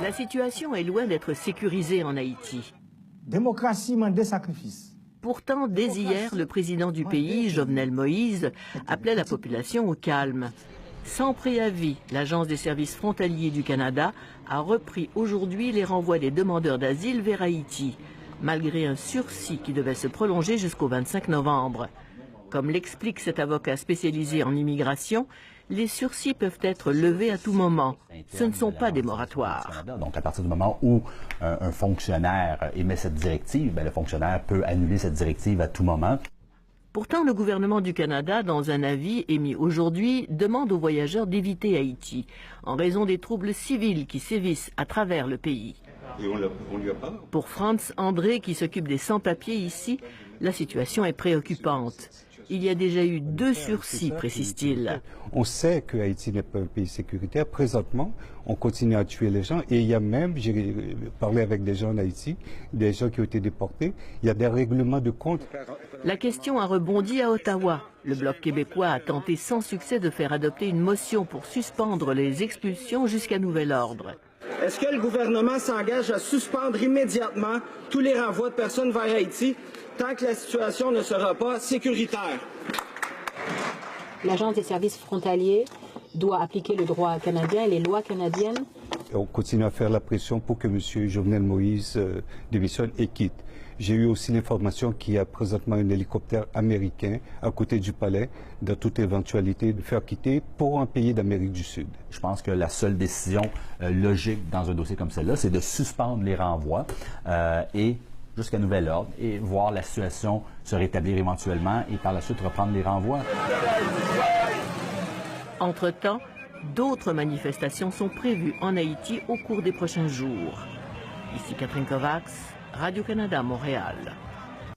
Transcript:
La situation est loin d'être sécurisée en Haïti. Démocratie demande des sacrifices. Pourtant, dès hier, le président du pays, Jovenel Moïse, appelait la population au calme. Sans préavis, l'Agence des services frontaliers du Canada a repris aujourd'hui les renvois des demandeurs d'asile vers Haïti, malgré un sursis qui devait se prolonger jusqu'au 25 novembre. Comme l'explique cet avocat spécialisé en immigration, les sursis peuvent être levés à tout moment. Ce ne sont pas des moratoires. Donc, à partir du moment où un fonctionnaire émet cette directive, le fonctionnaire peut annuler cette directive à tout moment. Pourtant, le gouvernement du Canada, dans un avis émis aujourd'hui, demande aux voyageurs d'éviter Haïti, en raison des troubles civils qui sévissent à travers le pays. Et on lui a pas. Pour Franz André, qui s'occupe des sans-papiers ici, la situation est préoccupante. Il y a déjà eu 2 sursis, précise-t-il. On sait que Haïti n'est pas un pays sécuritaire. Présentement, on continue à tuer les gens. Et il y a même, j'ai parlé avec des gens en Haïti, des gens qui ont été déportés. Il y a des règlements de compte. La question a rebondi à Ottawa. Le Bloc québécois a tenté sans succès de faire adopter une motion pour suspendre les expulsions jusqu'à nouvel ordre. Est-ce que le gouvernement s'engage à suspendre immédiatement tous les renvois de personnes vers Haïti tant que la situation ne sera pas sécuritaire? L'Agence des services frontaliers doit appliquer le droit canadien et les lois canadiennes. On continue à faire la pression pour que M. Jovenel Moïse démissionne et quitte. J'ai eu aussi l'information qu'il y a présentement un hélicoptère américain à côté du palais, dans toute éventualité de faire quitter pour un pays d'Amérique du Sud. Je pense que la seule décision logique dans un dossier comme celle-là, c'est de suspendre les renvois et jusqu'à nouvel ordre et voir la situation se rétablir éventuellement et par la suite reprendre les renvois. Entre-temps, d'autres manifestations sont prévues en Haïti au cours des prochains jours. Ici Catherine Kovacs, Radio-Canada, Montréal.